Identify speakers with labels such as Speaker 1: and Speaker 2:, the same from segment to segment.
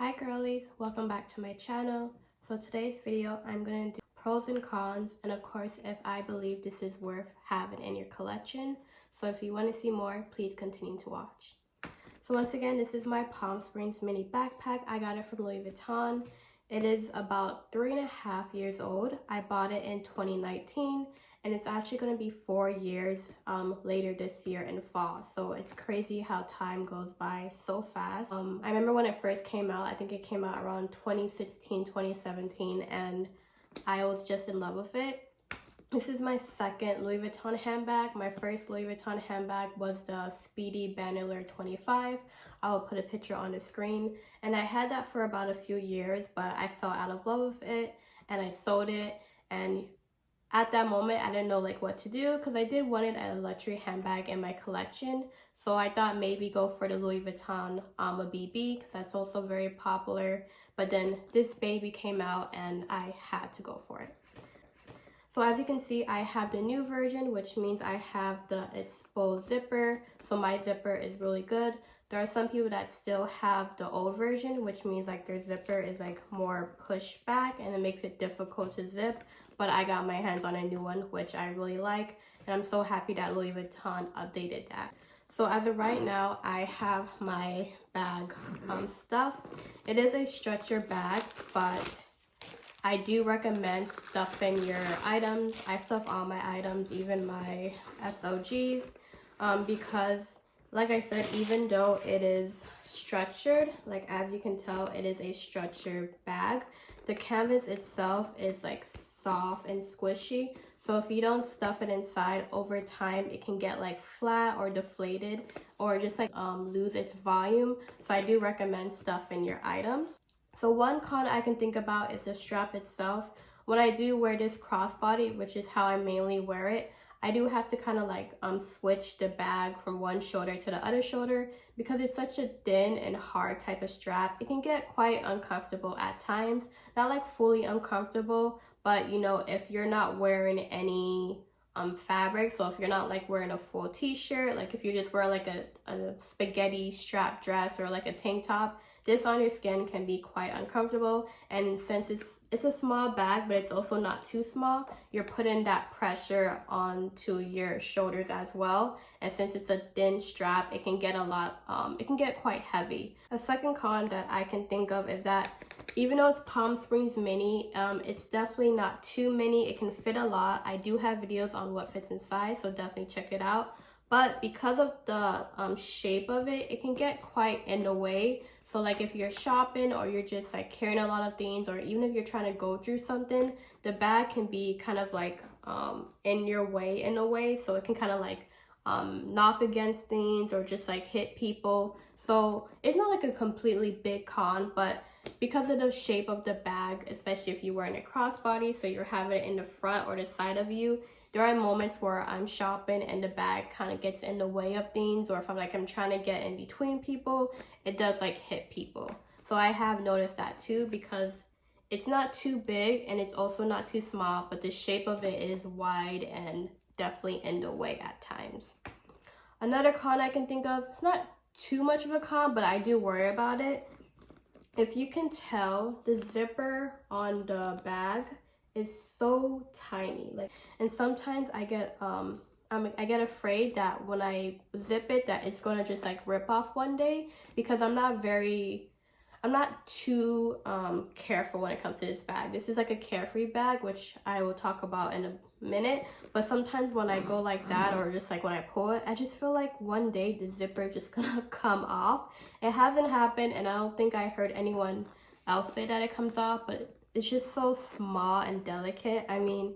Speaker 1: Hi girlies, welcome back to my channel. So today's video I'm going to do pros and cons, and of course if I believe this is worth having in your collection. So if you want to see more, please continue to watch. So once again, this is my Palm Springs mini backpack. I got it from Louis Vuitton. It is about 3.5 years old. I bought it in 2019 and it's actually going to be 4 years later this year in fall. So it's crazy how time goes by so fast. I remember when it first came out. I think it came out around 2016, 2017, and I was just in love with it. This is my second Louis Vuitton handbag. My first Louis Vuitton handbag was the Speedy Bandolier 25. I will put a picture on the screen. And I had that for about a few years, but I fell out of love with it and I sold it. And at that moment, I didn't know what to do because I did wanted a luxury handbag in my collection. So I thought maybe go for the Louis Vuitton a BB because that's also very popular. But then this baby came out and I had to go for it. So as you can see, I have the new version, which means I have the exposed zipper. So my zipper is really good. There are some people that still have the old version, which means their zipper is more pushed back and it makes it difficult to zip. But I got my hands on a new one, which I really like. And I'm so happy that Louis Vuitton updated that. So as of right now, I have my bag stuff. It is a stretcher bag, but I do recommend stuffing your items. I stuff all my items, even my SOGs, because like I said, even though it is stretchered, as you can tell, it is a stretcher bag. The canvas itself is soft and squishy. So if you don't stuff it inside, over time, it can get flat or deflated or just lose its volume. So I do recommend stuffing your items. So one con I can think about is the strap itself. When I do wear this crossbody, which is how I mainly wear it, I do have to kind of switch the bag from one shoulder to the other shoulder because it's such a thin and hard type of strap. It can get quite uncomfortable at times. Not fully uncomfortable, but if you're not wearing any fabric, so if you're not wearing a full t-shirt, if you're just wearing a spaghetti strap dress or a tank top, this on your skin can be quite uncomfortable. And since it's a small bag, but it's also not too small, you're putting that pressure onto your shoulders as well. And since it's a thin strap, it can get it can get quite heavy. A second con that I can think of is that even though it's Palm Springs mini, it's definitely not too mini. It can fit a lot. I do have videos on what fits inside, so definitely check it out. But because of the shape of it, it can get quite in the way. So if you're shopping or you're just carrying a lot of things, or even if you're trying to go through something, the bag can be kind of in your way in a way. So it can kind of knock against things or just hit people. So it's not a completely big con, but because of the shape of the bag, especially if you're wearing a crossbody, so you're having it in the front or the side of you, there are moments where I'm shopping and the bag kind of gets in the way of things, or if I'm trying to get in between people, it does hit people. So I have noticed that too, because it's not too big and it's also not too small, but the shape of it is wide and definitely in the way at times. Another con I can think of, it's not too much of a con, but I do worry about it. If you can tell, the zipper on the bag is so tiny, and sometimes I get I get afraid that when I zip it that it's gonna just rip off one day, because I'm not too careful when it comes to this bag. This is a carefree bag, which I will talk about in a minute. But sometimes when I go that, or just when I pull it, I just feel one day the zipper just gonna come off. It hasn't happened, and I don't think I heard anyone else say that it comes off, but it's just so small and delicate. I mean,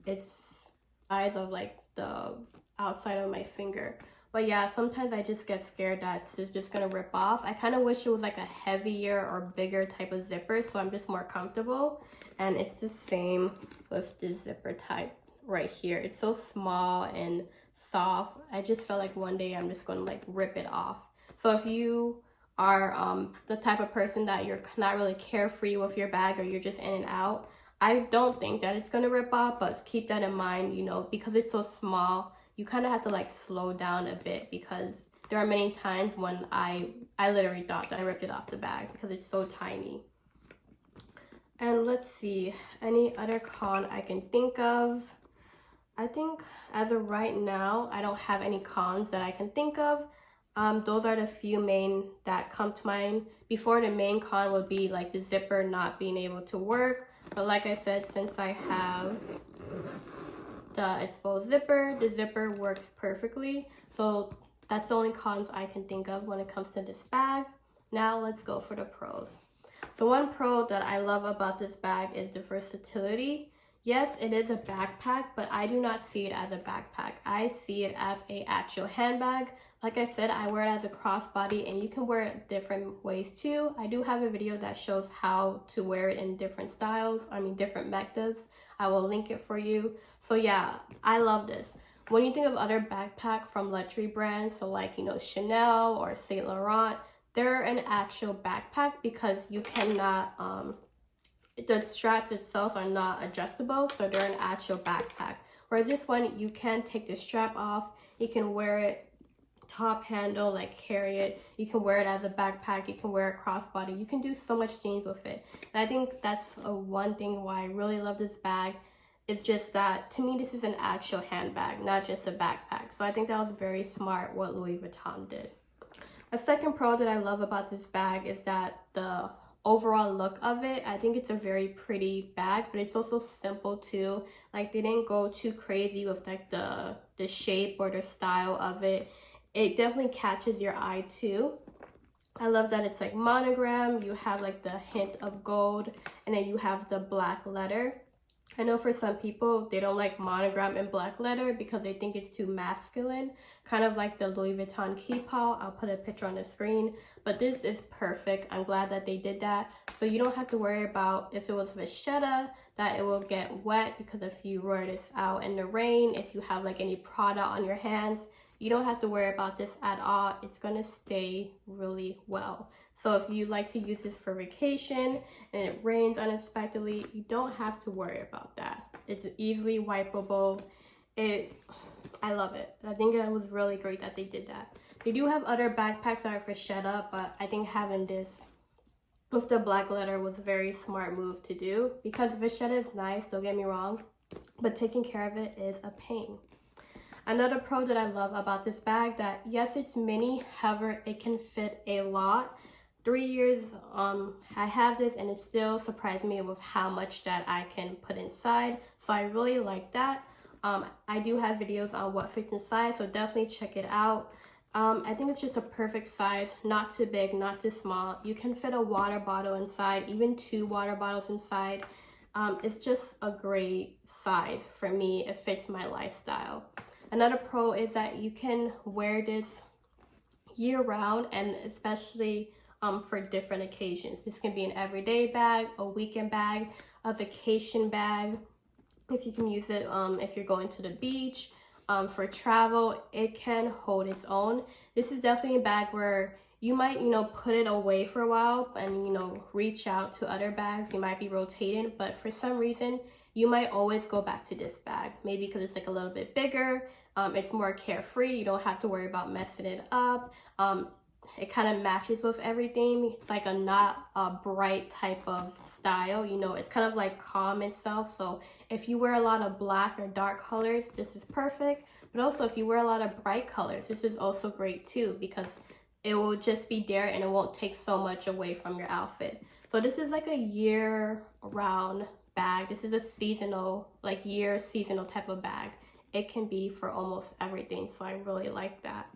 Speaker 1: it's the size of the outside of my finger. But yeah, sometimes I just get scared that this is just gonna rip off. I kind of wish it was a heavier or bigger type of zipper, so I'm just more comfortable. And it's the same with this zipper type right here. It's so small and soft. I just feel one day I'm just gonna rip it off. So if you are the type of person that you're not really carefree with your bag, or you're just in and out, I don't think that it's gonna rip off, but keep that in mind, because it's so small, you kind of have to slow down a bit, because there are many times when I literally thought that I ripped it off the bag because it's so tiny. And let's see, any other con I can think of. I think as of right now, I don't have any cons that I can think of. Those are the few main that come to mind. Before, the main con would be like the zipper not being able to work. But like I said, since I have the exposed zipper, the zipper works perfectly. So that's the only cons I can think of when it comes to this bag. Now let's go for the pros. The one pro that I love about this bag is the versatility. Yes, it is a backpack, but I do not see it as a backpack. I see it as an actual handbag. Like I said, I wear it as a crossbody, and you can wear it different ways too. I do have a video that shows how to wear it in different styles, different methods. I will link it for you. So yeah, I love this. When you think of other backpack from luxury brands, so like, Chanel or Saint Laurent, they're an actual backpack because you cannot, the straps itself are not adjustable, so they're an actual backpack. Whereas this one, you can take the strap off, you can wear it top handle, like carry it, you can wear it as a backpack, you can wear it crossbody, you can do so much things with it. And I think that's one thing why I really love this bag. It's just that, to me, this is an actual handbag, not just a backpack. So I think that was very smart what Louis Vuitton did. A second pro that I love about this bag is that the overall look of it, I think it's a very pretty bag, but it's also simple too. Like, they didn't go too crazy with like the shape or the style of it. It definitely catches your eye too. I love that it's like monogram, you have like the hint of gold, and then you have the black letter. I know for some people, they don't like monogram and black letter because they think it's too masculine, kind of like the Louis Vuitton Keepall. I'll put a picture on the screen, but this is perfect. I'm glad that they did that. So you don't have to worry about if it was vachetta, that it will get wet, because if you wear this out in the rain, if you have like any Prada on your hands, you don't have to worry about this at all. It's gonna stay really well. So if you like to use this for vacation and it rains unexpectedly, you don't have to worry about that. It's easily wipeable. I love it. I think it was really great that they did that. They do have other backpacks that are vachetta, but I think having this with the black letter was a very smart move to do, because vachetta is nice, don't get me wrong, but taking care of it is a pain. Another pro that I love about this bag, that yes, it's mini, however, it can fit a lot. 3 years I have this, and it still surprised me with how much that I can put inside. So I really like that. I do have videos on what fits inside, so definitely check it out. I think it's just a perfect size, not too big, not too small. You can fit a water bottle inside, even 2 water bottles inside. It's just a great size for me. It fits my lifestyle. Another pro is that you can wear this year round, and especially for different occasions. This can be an everyday bag, a weekend bag, a vacation bag. If you can use it if you're going to the beach, for travel, it can hold its own. This is definitely a bag where you might, put it away for a while and, reach out to other bags. You might be rotating, but for some reason, you might always go back to this bag. Maybe because it's like a little bit bigger, it's more carefree. You don't have to worry about messing it up. It kind of matches with everything. It's like not a bright type of style, it's kind of like calm itself. So if you wear a lot of black or dark colors, this is perfect. But also if you wear a lot of bright colors, this is also great too, because it will just be there and it won't take so much away from your outfit. So this is like a year-round bag. This is a seasonal, seasonal type of bag. It can be for almost everything, so I really like that.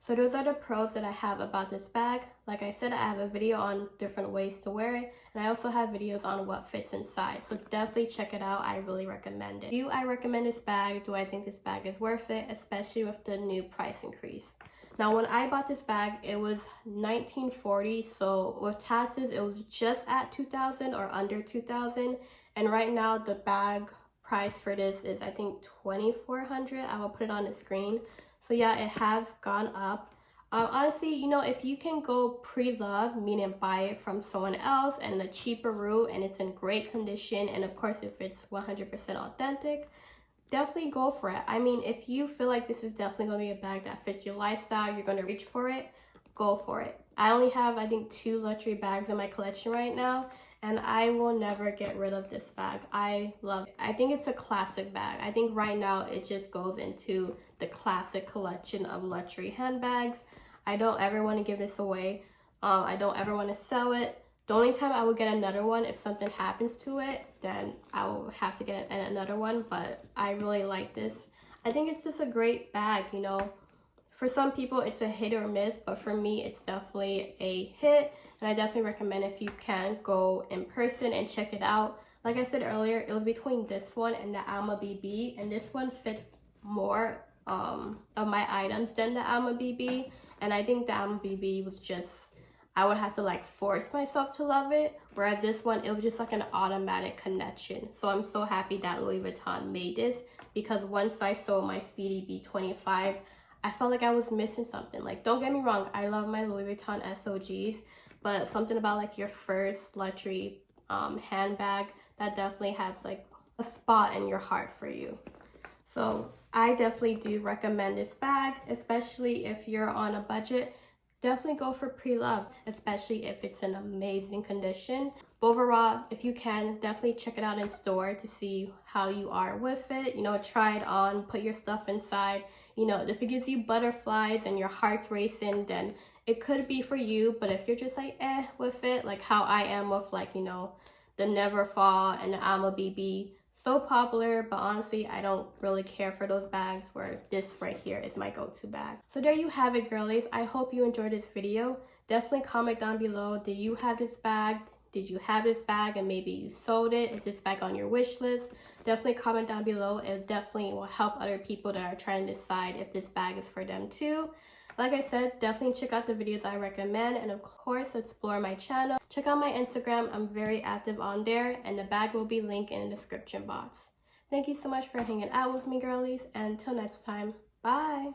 Speaker 1: So those are the pros that I have about this bag. Like I said, I have a video on different ways to wear it, and I also have videos on what fits inside. So definitely check it out. I really recommend it. Do I recommend this bag? Do I think this bag is worth it, especially with the new price increase? Now, when I bought this bag, it was $19.40, so with taxes, it was just at $2,000 or under $2,000. And right now, the bag price for this is, I think, $2,400. I will put it on the screen. So yeah, it has gone up. Honestly, if you can go pre-loved, meaning buy it from someone else and the cheaper route, and it's in great condition, and of course if it's 100% authentic, definitely go for it. I mean, if you feel like this is definitely going to be a bag that fits your lifestyle, you're going to reach for it, go for it. I only have, I think, 2 luxury bags in my collection right now, and I will never get rid of this bag. I love it. I think it's a classic bag. I think right now it just goes into the classic collection of luxury handbags. I don't ever want to give this away. I don't ever want to sell it. The only time I would get another one if something happens to it, then I will have to get another one, but I really like this. I think it's just a great bag, you know. For some people, it's a hit or miss, but for me, it's definitely a hit, and I definitely recommend if you can go in person and check it out. Like I said earlier, it was between this one and the Alma BB, and this one fit more of my items than the Alma BB, and I think the Alma BB was just, I would have to like force myself to love it, whereas this one, it was just like an automatic connection. So I'm so happy that Louis Vuitton made this, because once I sold my Speedy B25, I felt like I was missing something. Like, don't get me wrong, I love my Louis Vuitton SOGs, but something about like your first luxury handbag that definitely has like a spot in your heart for you. So I definitely do recommend this bag, especially if you're on a budget. Definitely go for pre-love, especially if it's in amazing condition. But overall, if you can, definitely check it out in store to see how you are with it. You know, try it on, put your stuff inside. You know, if it gives you butterflies and your heart's racing, then it could be for you. But if you're just like with it, like how I am with, like, you know, the Never Fall and the Alma BB, so popular, but honestly, I don't really care for those bags, where this right here is my go-to bag. So there you have it, girlies. I hope you enjoyed this video. Definitely comment down below, do you have this bag? Did you have this bag and maybe you sold it? Is this bag on your wish list? Definitely comment down below. It definitely will help other people that are trying to decide if this bag is for them too. Like I said, definitely check out the videos I recommend, and of course, explore my channel. Check out my Instagram. I'm very active on there, and the bag will be linked in the description box. Thank you so much for hanging out with me, girlies, and until next time, bye!